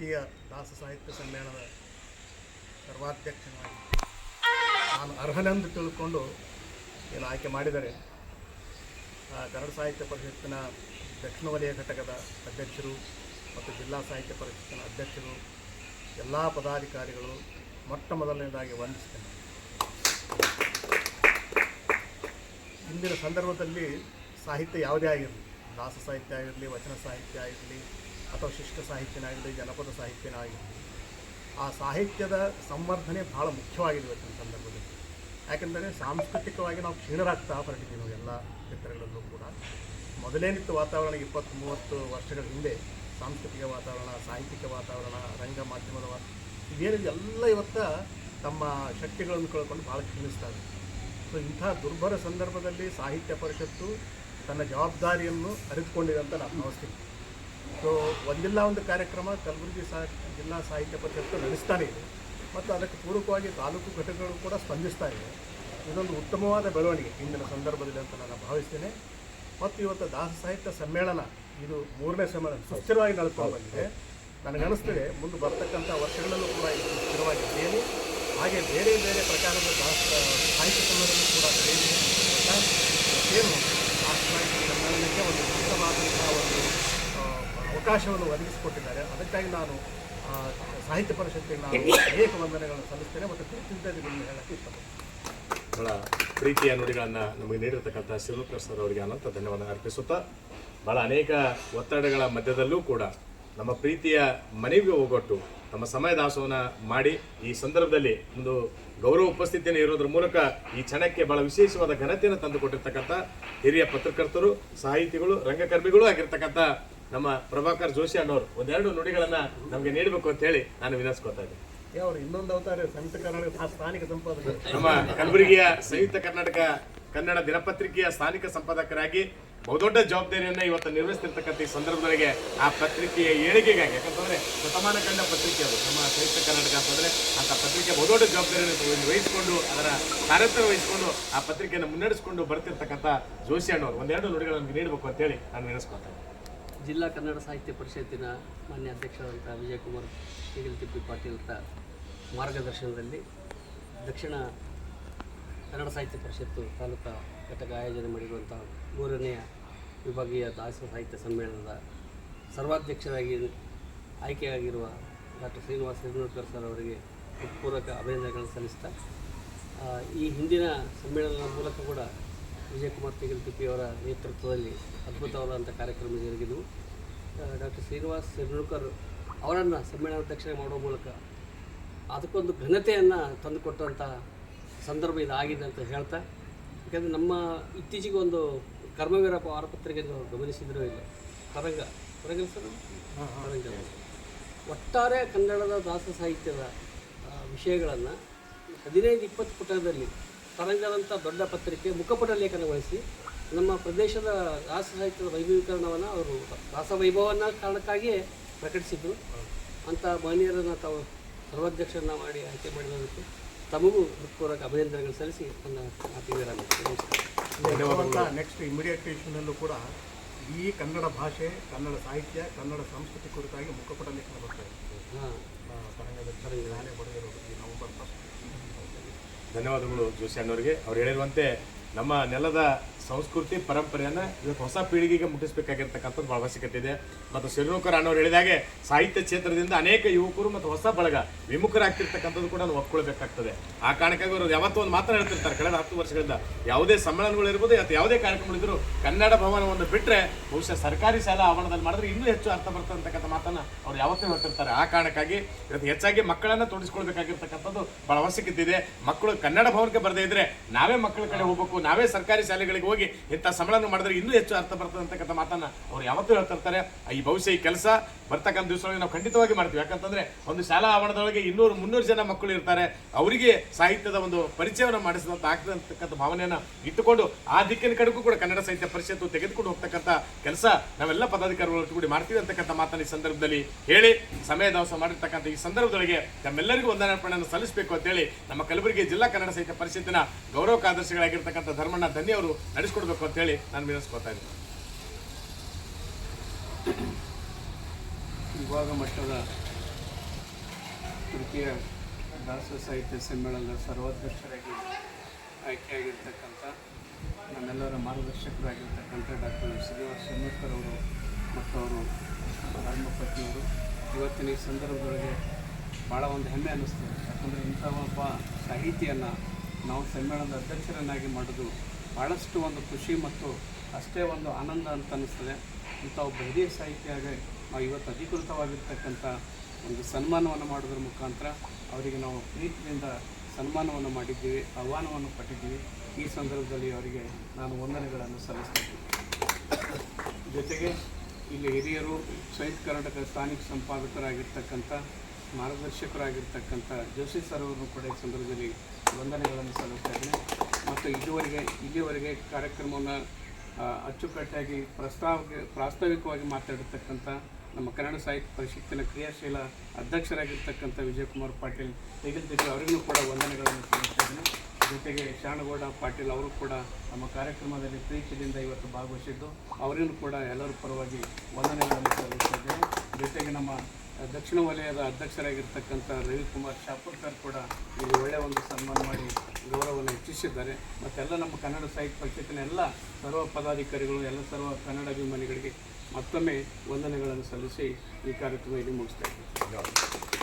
ಭಾರತೀಯ ದಾಸ ಸಾಹಿತ್ಯ ಸಮ್ಮೇಳನದ ಸರ್ವಾಧ್ಯಕ್ಷನಾಗಿ ನಾನು ಅರ್ಹನೆಂದು ತಿಳ್ಕೊಂಡು ಏನು ಆಯ್ಕೆ ಮಾಡಿದರೆ ಕನ್ನಡ ಸಾಹಿತ್ಯ ಪರಿಷತ್ತಿನ ದಕ್ಷಿಣ ವಲಯ ಘಟಕದ ಅಧ್ಯಕ್ಷರು ಮತ್ತು ಜಿಲ್ಲಾ ಸಾಹಿತ್ಯ ಪರಿಷತ್ತಿನ ಅಧ್ಯಕ್ಷರು ಎಲ್ಲ ಪದಾಧಿಕಾರಿಗಳು ಮೊಟ್ಟ ಮೊದಲನೇದಾಗಿ ವಂದಿಸ್ತೇನೆ. ಇಂದಿನ ಸಂದರ್ಭದಲ್ಲಿ ಸಾಹಿತ್ಯ ಯಾವುದೇ ಆಗಿರಲಿ, ದಾಸ ಸಾಹಿತ್ಯ ಆಗಿರಲಿ, ವಚನ ಸಾಹಿತ್ಯ ಆಗಿರಲಿ, ಅಥವಾ ಶಿಷ್ಟ ಸಾಹಿತ್ಯನೇ ಆಗಲಿ, ಜನಪದ ಸಾಹಿತ್ಯನೇ ಆಗಿರಲಿ, ಆ ಸಾಹಿತ್ಯದ ಸಂವರ್ಧನೆ ಭಾಳ ಮುಖ್ಯವಾಗಿದೆ ಇವತ್ತಿನ ಸಂದರ್ಭದಲ್ಲಿ. ಯಾಕೆಂದರೆ ಸಾಂಸ್ಕೃತಿಕವಾಗಿ ನಾವು ಕ್ಷೀಣರಾಗ್ತಾ ಹೊರಟಿದ್ದೀವಿ. ನಾವು ಎಲ್ಲ ಕ್ಷೇತ್ರಗಳಲ್ಲೂ ಕೂಡ ಮೊದಲೇನಿತ್ತು ವಾತಾವರಣ 20-30 ವರ್ಷಗಳ ಹಿಂದೆ ಸಾಂಸ್ಕೃತಿಕ ವಾತಾವರಣ, ಸಾಹಿತ್ಯಿಕ ವಾತಾವರಣ, ರಂಗ ಮಾಧ್ಯಮದ ಇದೇನಿದೆ ಎಲ್ಲ ಇವತ್ತು ತಮ್ಮ ಶಕ್ತಿಗಳನ್ನು ಕಳ್ಕೊಂಡು ಭಾಳ ಕ್ಷೀಣಿಸ್ತಾರೆ. ಸೊ ಇಂಥ ದುರ್ಭರ ಸಂದರ್ಭದಲ್ಲಿ ಸಾಹಿತ್ಯ ಪರಿಷತ್ತು ತನ್ನ ಜವಾಬ್ದಾರಿಯನ್ನು ಅರಿತುಕೊಂಡಿದೆ ಅಂತ ನಾನು ಭಾವಿಸ್ತೀನಿ. ಸೊ ಒಂದಿಲ್ಲ ಒಂದು ಕಾರ್ಯಕ್ರಮ ಕಲಬುರಗಿ ಜಿಲ್ಲಾ ಸಾಹಿತ್ಯ ಪರಿಷತ್ತು ನಡೆಸ್ತಾನೆ ಇದೆ ಮತ್ತು ಅದಕ್ಕೆ ಪೂರಕವಾಗಿ ತಾಲೂಕು ಘಟಕಗಳು ಕೂಡ ಸ್ಪಂದಿಸ್ತಾ ಇದೆ. ಇದೊಂದು ಉತ್ತಮವಾದ ಬೆಳವಣಿಗೆ ಇಂದಿನ ಸಂದರ್ಭದಲ್ಲಿ ಅಂತ ನಾನು ಭಾವಿಸ್ತೇನೆ. ಮತ್ತು ಇವತ್ತು ದಾಸ ಸಾಹಿತ್ಯ ಸಮ್ಮೇಳನ ಇದು 3ನೇ ಸಮ್ಮೇಳನ ಸುಸ್ಥಿರವಾಗಿ ನಡೆದುಕೊಂಡು ಬಂದಿದೆ. ನನಗನ್ನಿಸ್ತದೆ ಮುಂದೆ ಬರ್ತಕ್ಕಂಥ ವರ್ಷಗಳಲ್ಲೂ ಕೂಡ ಇದು ಸುಸ್ಥಿರವಾಗಿದ್ದೇನೆ. ಹಾಗೆ ಬೇರೆ ಬೇರೆ ಪ್ರಕಾರದ ಸಾಹಿತ್ಯ ಸಮ್ಮೇಳನ ಕೂಡ ನಡೆಯಲಿದೆ. ಏನು ದಾಸ ಸಾಹಿತ್ಯ ಸಮ್ಮೇಳನಕ್ಕೆ ಒಂದು ಉತ್ತಮವಾದಂತಹ ಒಂದು ಅವಕಾಶವನ್ನು ಒದಗಿಸಿಕೊಟ್ಟಿದ್ದಾರೆ. ಅದಕ್ಕಾಗಿ ನಾನು ಸಾಹಿತ್ಯ ಪರಿಷತ್ತಿಗೆ ನಾನು ಅನೇಕ ವಂದನೆಗಳನ್ನು ಸಲ್ಲಿಸ್ತೇನೆ ಮತ್ತು ಕೃತಜ್ಞತೆಗಳನ್ನು ಹೇಳಕ್ಕೆ ಇಷ್ಟಪಡ್ತೇನೆ. ಬಹಳ ಪ್ರೀತಿಯ ನುಡಿಗಳನ್ನು ನಮಗೆ ನೀಡಿರತಕ್ಕಂಥ ಶಿವಕರ್ ಸರ್ ಅವರಿಗೆ ಅನಂತ ಧನ್ಯವಾದ ಅರ್ಪಿಸುತ್ತಾ, ಬಹಳ ಅನೇಕ ಒತ್ತಡಗಳ ಮಧ್ಯದಲ್ಲೂ ಕೂಡ ನಮ್ಮ ಪ್ರೀತಿಯ ಮನೆಗೆ ಹೋಗೊಟ್ಟು ನಮ್ಮ ಸಮಯ ದಾಸೋಹನ ಮಾಡಿ ಈ ಸಂದರ್ಭದಲ್ಲಿ ಒಂದು ಗೌರವ ಉಪಸ್ಥಿತಿಯನ್ನು ಇರೋದ್ರ ಮೂಲಕ ಈ ಕ್ಷಣಕ್ಕೆ ಬಹಳ ವಿಶೇಷವಾದ ಘನತೆಯನ್ನು ತಂದುಕೊಟ್ಟಿರ್ತಕ್ಕಂಥ ಹಿರಿಯ ಪತ್ರಕರ್ತರು, ಸಾಹಿತಿಗಳು, ರಂಗಕರ್ಮಿಗಳು ಆಗಿರ್ತಕ್ಕಂಥ ನಮ್ಮ ಪ್ರಭಾಕರ್ ಜೋಶಿ ಅನ್ನೋರು ಒಂದೆರಡು ನುಡಿಗಳನ್ನು ನಮಗೆ ನೀಡಬೇಕು ಅಂತ ಹೇಳಿ ನಾನು ವಿನಂತಿಸ್ಕೊತಾ ಇದ್ದೀನಿ. ಅವರು ಇನ್ನೊಂದು ಅವತಾರ ಸಂಯುಕ್ತ ಕರ್ನಾಟಕ ಸ್ಥಾನಿಕ ಸಂಪಾದಕರು, ನಮ್ಮ ಕಲಬುರಗಿಯ ಸಂಯುಕ್ತ ಕರ್ನಾಟಕ ಕನ್ನಡ ದಿನಪತ್ರಿಕೆಯ ಸ್ಥಾನಿಕ ಸಂಪಾದಕರಾಗಿ ಬಹುದೊಡ್ಡ ಜವಾಬ್ದಾರಿಯನ್ನು ಇವತ್ತು ನಿರ್ವಹಿಸ್ತಿರ್ತಕ್ಕಂಥ ಈ ಸಂದರ್ಭದೊಳಗೆ ಆ ಪತ್ರಿಕೆಯ ಏಳಿಗೆಗಾಗಿ, ಯಾಕಂತಂದ್ರೆ ಶತಮಾನ ಕಂಡ ಪತ್ರಿಕೆ ಅದು ನಮ್ಮ ಸಂಯುಕ್ತ ಕರ್ನಾಟಕ ಅಂತಂದ್ರೆ ಅಂತ ಪತ್ರಿಕೆ ಬಹುದೊಡ್ಡ ಜವಾಬ್ದಾರಿಯನ್ನು ವಹಿಸಿಕೊಂಡು ಅದರ ಕಾರ್ಯತ್ವ ವಹಿಸಿಕೊಂಡು ಆ ಪತ್ರಿಕೆಯನ್ನು ಮುನ್ನಡೆಸಿಕೊಂಡು ಬರ್ತಿರ್ತಕ್ಕಂಥ ಜೋಶಿ ಅಣ್ಣವರು ಒಂದೆರಡು ನುಡಿಗಳನ್ನು ನೀಡಬೇಕು ಅಂತೇಳಿ ನಾನು ವಿನಂತಿಸ್ಕೊಳ್ತೇನೆ. ಜಿಲ್ಲಾ ಕನ್ನಡ ಸಾಹಿತ್ಯ ಪರಿಷತ್ತಿನ ಮಾನ್ಯ ಅಧ್ಯಕ್ಷರಾದಂಥ ವಿಜಯಕುಮಾರ್ ತಿಪ್ಪಿ ಪಾಟೀಲ್ರ ಮಾರ್ಗದರ್ಶನದಲ್ಲಿ ದಕ್ಷಿಣ ಕನ್ನಡ ಸಾಹಿತ್ಯ ಪರಿಷತ್ತು ತಾಲೂಕಾ ಘಟಕ ಆಯೋಜನೆ ಮಾಡಿರುವಂಥ 3ನೇ ವಿಭಾಗೀಯ ದಾಸ ಸಾಹಿತ್ಯ ಸಮ್ಮೇಳನದ ಸರ್ವಾಧ್ಯಕ್ಷರಾಗಿ ಆಯ್ಕೆಯಾಗಿರುವ ಡಾಕ್ಟರ್ ಶ್ರೀನಿವಾಸ ಹಿರೇನೂರ್ಕರ್ ಸರ್ ಅವರಿಗೆ ಪೂರಕ ಅಭಿನಂದನೆಗಳನ್ನು ಸಲ್ಲಿಸ್ತಾ, ಈ ಹಿಂದಿನ ಸಮ್ಮೇಳನದ ಮೂಲಕ ಕೂಡ ವಿಜಯಕುಮಾರ್ ತಿಪ್ಪಿಯವರ ನೇತೃತ್ವದಲ್ಲಿ ಅದ್ಭುತವಾದಂಥ ಕಾರ್ಯಕ್ರಮ ಜರುಗಿದವು. ಡಾಕ್ಟರ್ ಶ್ರೀನಿವಾಸ ಹಿರೇನೂರ್ಕರ್ ಅವರನ್ನು ಸಮ್ಮೇಳನಾಧ್ಯಕ್ಷರಾಗಿ ಮಾಡುವ ಮೂಲಕ ಅದಕ್ಕೊಂದು ಘನತೆಯನ್ನು ತಂದುಕೊಟ್ಟಂಥ ಸಂದರ್ಭ ಇದಾಗಿದೆ ಅಂತ ಹೇಳ್ತಾ, ಯಾಕಂದರೆ ನಮ್ಮ ಇತ್ತೀಚೆಗೆ ಒಂದು ಕರ್ಮವೀರ ವಾರಪತ್ರಿಕೆಯನ್ನು ಗಮನಿಸಿದರೂ ಇಲ್ಲ, ತರಂಗ ಒಟ್ಟಾರೆ ಕನ್ನಡದ ದಾಸ ಸಾಹಿತ್ಯದ ವಿಷಯಗಳನ್ನು 15-20 ಪುಟದಲ್ಲಿ ತರಂಗದಂಥ ದೊಡ್ಡ ಪತ್ರಿಕೆ ಮುಖಪುಟ ಲೇಖನಗೊಳಿಸಿ ನಮ್ಮ ಪ್ರದೇಶದ ದಾಸ ಸಾಹಿತ್ಯದ ವೈಭವೀಕರಣವನ್ನು ಅವರು ದಾಸವೈಭವವನ್ನು ಕಾರಣಕ್ಕಾಗಿಯೇ ಪ್ರಕಟಿಸಿದ್ದು. ಅಂಥ ಮಹನೀಯರನ್ನು ತಾವು ಸರ್ವಾಧ್ಯಕ್ಷರನ್ನ ಮಾಡಿ ಆಯ್ಕೆ ಮಾಡಿರೋದಕ್ಕೆ ತಮಗೂ ಹೃತ್ಪೂರ್ವಕ ಅಭಿನಂದನೆಗಳು ಸಲ್ಲಿಸಿ ನನ್ನ ಮಾತಿಗೆ ನೆಕ್ಸ್ಟ್ ಇಮಿಡಿಯೇಟ್ ಇಶ್ಯೂನಲ್ಲೂ ಕೂಡ ಈ ಕನ್ನಡ ಭಾಷೆ, ಕನ್ನಡ ಸಾಹಿತ್ಯ, ಕನ್ನಡ ಸಂಸ್ಕೃತಿ ಕುರಿತಾಗಿ ಮುಖಪುಟ ಲೇಖನ ಬರ್ತಾ ಇದೆ. ನಾನೇ ಬರೆದಿರೋದು ಈ ನವೆಂಬರ್ 1. ಧನ್ಯವಾದಗಳು ಜೋಶಿ ಅಣ್ಣವರಿಗೆ. ಅವ್ರು ಹೇಳಿರುವಂತೆ ನಮ್ಮ ನೆಲದ ಸಂಸ್ಕೃತಿ ಪರಂಪರೆಯನ್ನು ಇವತ್ತು ಹೊಸ ಪೀಳಿಗೆಗೆ ಮುಟ್ಟಿಸಬೇಕಾಗಿರ್ತಕ್ಕಂಥದ್ದು ಭಾಳ ಅವಶ್ಯಕತೆ ಇದೆ. ಮತ್ತು ಶಿವನೂಕರ್ ಅಣ್ಣವ್ರು ಹೇಳಿದಾಗೆ ಸಾಹಿತ್ಯ ಕ್ಷೇತ್ರದಿಂದ ಅನೇಕ ಯುವಕರು ಮತ್ತು ಹೊಸ ಬಳಗ ವಿಮುಖರಾಗ್ತಿರ್ತಕ್ಕಂಥದ್ದು ಕೂಡ ನಾವು ಒಪ್ಕೊಳ್ಬೇಕಾಗ್ತದೆ. ಆ ಕಾರಣಕ್ಕಾಗಿ ಅವರು ಯಾವತ್ತೂ ಒಂದು ಮಾತನ್ನು ಹೇಳ್ತಿರ್ತಾರೆ, ಕಳೆದ 10 ವರ್ಷಗಳಿಂದ ಯಾವುದೇ ಸಮ್ಮೇಳನಗಳಿರ್ಬೋದು ಅಥವಾ ಯಾವುದೇ ಕಾರ್ಯಕ್ರಮಗಳಿದ್ರು ಕನ್ನಡ ಭವನವನ್ನು ಬಿಟ್ಟರೆ ಬಹುಶಃ ಸರ್ಕಾರಿ ಶಾಲಾ ಆವರಣದಲ್ಲಿ ಮಾಡಿದ್ರೆ ಇನ್ನೂ ಹೆಚ್ಚು ಅರ್ಥ ಬರ್ತದೆ ಅಂತಕ್ಕಂಥ ಮಾತನ್ನು ಅವ್ರು ಯಾವತ್ತೂ ಹೇಳ್ತಿರ್ತಾರೆ. ಆ ಕಾರಣಕ್ಕಾಗಿ ಇವತ್ತು ಹೆಚ್ಚಾಗಿ ಮಕ್ಕಳನ್ನು ತೊಡಗಿಸ್ಕೊಳ್ಬೇಕಾಗಿರ್ತಕ್ಕಂಥದ್ದು ಭಾಳ ಅವಶ್ಯಕತೆ ಇದೆ. ಮಕ್ಕಳು ಕನ್ನಡ ಭವನಕ್ಕೆ ಬರದೇ ಇದ್ರೆ ನಾವೇ ಮಕ್ಕಳ ಕಡೆ ಹೋಗಬೇಕು, ನಾವೇ ಸರ್ಕಾರಿ ಶಾಲೆಗಳಿಗೆ ಹೋಗಿ ಇಂಥ ಸಮ್ಮೇಳನ ಮಾಡಿದ್ರೆ ಇನ್ನೂ ಹೆಚ್ಚು ಅರ್ಥ ಬರ್ತದೆ ಅಂತಕ್ಕಂಥ ಮಾತನ್ನ ಅವ್ರು ಯಾವತ್ತೂ ಹೇಳ್ತಿರ್ತಾರೆ. ಈ ಭವಿಷ್ಯ ಈ ಕೆಲಸ ಬರ್ತಕ್ಕಂಥ ದಿವಸಗಳಲ್ಲಿ ನಾವು ಖಂಡಿತವಾಗಿ ಮಾಡ್ತೀವಿ. ಯಾಕಂತಂದ್ರೆ ಒಂದು ಶಾಲಾ ಆವರಣದೊಳಗೆ 200-300 ಜನ ಮಕ್ಕಳು ಇರ್ತಾರೆ, ಅವರಿಗೆ ಸಾಹಿತ್ಯದ ಒಂದು ಪರಿಚಯವನ್ನು ಮಾಡಿಸಿದಂತ ಆಗ್ತದೆ ಅಂತಕ್ಕಂಥ ಭಾವನೆಯನ್ನು ಇಟ್ಟುಕೊಂಡು ಆ ದಿಕ್ಕಿನ ಕಡೆಗೂ ಕೂಡ ಕನ್ನಡ ಸಾಹಿತ್ಯ ಪರಿಷತ್ತು ತೆಗೆದುಕೊಂಡು ಹೋಗ್ತಕ್ಕಂಥ ಕೆಲಸ ನಾವೆಲ್ಲ ಪದಾಧಿಕಾರಿಗಳು ಒಟ್ಟುಗೂಡಿ ಮಾಡ್ತೀವಿ ಅಂತಕ್ಕಂಥ ಮಾತನ್ನು ಈ ಸಂದರ್ಭದಲ್ಲಿ ಹೇಳಿ, ಸಮಯ ದಾಸ ಮಾಡಿರ್ತಕ್ಕಂಥ ಈ ಸಂದರ್ಭದೊಳಗೆ ನಮ್ಮೆಲ್ಲರಿಗೂ ವಂದನಾರ್ಪಣೆಯನ್ನು ಸಲ್ಲಿಸಬೇಕು ಅಂತೇಳಿ ನಮ್ಮ ಕಲಬುರಗಿ ಜಿಲ್ಲಾ ಕನ್ನಡ ಸಾಹಿತ್ಯ ಪರಿಷತ್ತಿನ ಗೌರವ ಕಾರ್ಯದರ್ಶಿಗಳಾಗಿರ್ತಕ್ಕಂಥ ಧರ್ಮಣ್ಣ ಧನ್ಯ ಅವರು ನಡೆಸಿಕೊಡ್ಬೇಕು ಅಂತೇಳಿ ನಾನು ವಿನಂತಿಸ್ಕೊತಾ ಇದ್ದೀನಿ. ವಿಭಾಗ ಮಟ್ಟದ ತೃತೀಯ ದಾಸ ಸಾಹಿತ್ಯ ಸಮ್ಮೇಳನದ ಸರ್ವಾಧ್ಯಕ್ಷರಾಗಿ ಆಯ್ಕೆಯಾಗಿರ್ತಕ್ಕಂಥ ನಮ್ಮೆಲ್ಲರ ಮಾರ್ಗದರ್ಶಕರಾಗಿರ್ತಕ್ಕಂಥ ಡಾಕ್ಟರ್ ಶ್ರೀನಿವಾಸ ಶರ್ಮಕರ್ ಅವರು ಮತ್ತು ಅವರು ಧರ್ಮಪತ್ನಿಯವರು ಇವತ್ತಿನ ಈ ಸಂದರ್ಭದೊಳಗೆ ಭಾಳ ಒಂದು ಹೆಮ್ಮೆ ಅನ್ನಿಸ್ತದೆ. ಯಾಕಂದರೆ ಇಂಥ ಒಬ್ಬ ಸಾಹಿತಿಯನ್ನು ನಾವು ಸಮ್ಮೇಳನದ ಅಧ್ಯಕ್ಷರನ್ನಾಗಿ ಮಾಡೋದು ಭಾಳಷ್ಟು ಒಂದು ಖುಷಿ ಮತ್ತು ಅಷ್ಟೇ ಒಂದು ಆನಂದ ಅಂತ ಅನ್ನಿಸ್ತದೆ. ಇಂಥ ಒಬ್ಬ ಹಿರಿಯ ಸಾಹಿತಿಯಾಗಿ ನಾವು ಇವತ್ತು ಅಧಿಕೃತವಾಗಿರ್ತಕ್ಕಂಥ ಒಂದು ಸನ್ಮಾನವನ್ನು ಮಾಡೋದ್ರ ಮುಖಾಂತರ ಅವರಿಗೆ ನಾವು ಪ್ರೀತಿಯಿಂದ ಸನ್ಮಾನವನ್ನು ಮಾಡಿದ್ದೀವಿ, ಆಹ್ವಾನವನ್ನು ಪಟ್ಟಿದ್ದೀವಿ. ಈ ಸಂದರ್ಭದಲ್ಲಿ ಅವರಿಗೆ ನಾನು ವಂದನೆಗಳನ್ನು ಸಲ್ಲಿಸ್ತೀನಿ. ಜೊತೆಗೆ ಇಲ್ಲಿ ಹಿರಿಯರು ಸಂಯುಕ್ತ ಕರ್ನಾಟಕ ಸ್ಥಾನಿಕ ಸಂಪಾದಕರಾಗಿರ್ತಕ್ಕಂಥ ಮಾರ್ಗದರ್ಶಕರಾಗಿರ್ತಕ್ಕಂಥ ಜೋಶಿ ಸರ್ ಅವರನ್ನು ಕೂಡ ಈ ಸಂದರ್ಭದಲ್ಲಿ ವಂದನೆಗಳನ್ನು ಸಲ್ಲಿಸ್ತಾ ಇದ್ದೀನಿ. ಮತ್ತು ಇಲ್ಲಿವರೆಗೆ ಕಾರ್ಯಕ್ರಮವನ್ನು ಅಚ್ಚುಕಟ್ಟಾಗಿ ಪ್ರಾಸ್ತಾವಿಕವಾಗಿ ಮಾತಾಡಿರ್ತಕ್ಕಂಥ ನಮ್ಮ ಕನ್ನಡ ಸಾಹಿತ್ಯ ಪರಿಷತ್ತಿನ ಕ್ರಿಯಾಶೀಲ ಅಧ್ಯಕ್ಷರಾಗಿರ್ತಕ್ಕಂಥ ವಿಜಯಕುಮಾರ್ ಪಾಟೀಲ್ ತೆಗೆದಿದ್ದು ಅವರಿಗೂ ಕೂಡ ವಂದನೆಗಳನ್ನು ಸಲ್ಲಿಸ್ತಾ ಇದ್ದೀನಿ. ಜೊತೆಗೆ ಶಾಣಗೌಡ ಪಾಟೀಲ್ ಅವರು ಕೂಡ ನಮ್ಮ ಕಾರ್ಯಕ್ರಮದಲ್ಲಿ ಪ್ರೀತಿಯಿಂದ ಇವತ್ತು ಭಾಗವಹಿಸಿದ್ದು ಅವರಿಗೂ ಕೂಡ ಎಲ್ಲರ ಪರವಾಗಿ ವಂದನೆಗಳನ್ನು ಸಲ್ಲಿಸ್ತಾ ಇದ್ದೇನೆ. ಜೊತೆಗೆ ನಮ್ಮ ದಕ್ಷಿಣ ವಲಯದ ಅಧ್ಯಕ್ಷರಾಗಿರ್ತಕ್ಕಂಥ ರವಿಕುಮಾರ್ ಶಾಪುರ್ಕರ್ ಕೂಡ ಇಲ್ಲಿ ಒಳ್ಳೆಯ ಒಂದು ಸನ್ಮಾನ ಮಾಡಿ ಗೌರವವನ್ನು ಹೆಚ್ಚಿಸಿದ್ದಾರೆ. ಮತ್ತೆಲ್ಲ ನಮ್ಮ ಕನ್ನಡ ಸಾಹಿತ್ಯ ಪರಿಷತ್ತಿನ ಎಲ್ಲ ಸರ್ವ ಪದಾಧಿಕಾರಿಗಳು ಎಲ್ಲ ಸರ್ವ ಕನ್ನಡ ಅಭಿಮಾನಿಗಳಿಗೆ ಮತ್ತೊಮ್ಮೆ ವಂದನೆಗಳನ್ನು ಸಲ್ಲಿಸಿ ಈ ಕಾರ್ಯಕ್ರಮ ಇಲ್ಲಿ ಮುಗಿಸ್ತಾ ಇದ್ದೀನಿ.